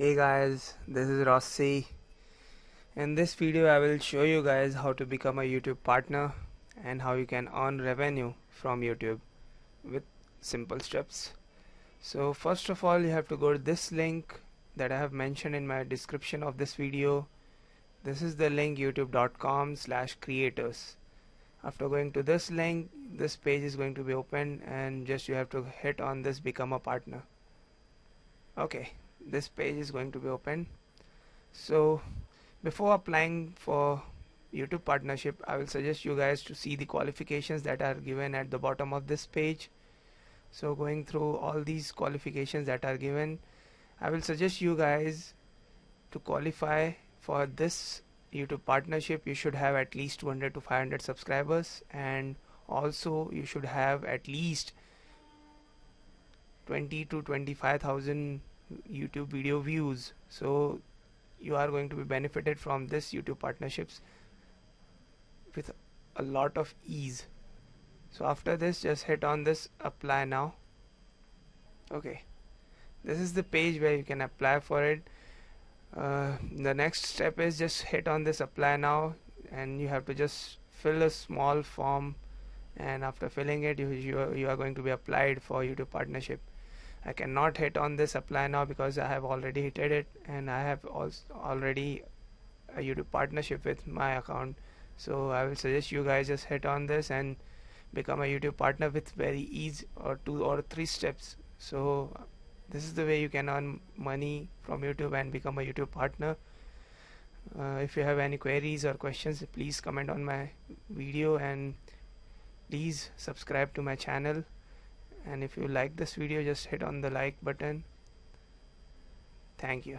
Hey guys, this is Rossi. In this video I will show you guys how to become a YouTube partner and how you can earn revenue from YouTube with simple steps. So first of all, you have to go to this link that I have mentioned in my description of this video. This is the link youtube.com/creators. After going to this link, this page is going to be open and just you have to hit on this become a partner. Okay, this page is going to be open. So before applying for YouTube partnership, I will suggest you guys to see the qualifications that are given at the bottom of this page. So going through all these qualifications that are given, I will suggest you guys to qualify for this YouTube partnership. You should have at least 200 to 500 subscribers, and also you should have at least 20 to 25,000 YouTube video views. So you are going to be benefited from this YouTube partnerships with a lot of ease. So after this, just hit on this apply now. Okay, this is the page where you can apply for it. The next step is just hit on this apply now, and you have to just fill a small form, and after filling it you are going to be applied for YouTube partnership. I cannot hit on this apply now because I have already hit it, and I have also already a YouTube partnership with my account. So I will suggest you guys just hit on this and become a YouTube partner with very easy or 2 or 3 steps. So this is the way you can earn money from YouTube and become a YouTube partner. If you have any queries or questions, please comment on my video, and please subscribe to my channel. And if you like this video, just hit on the like button. Thank you.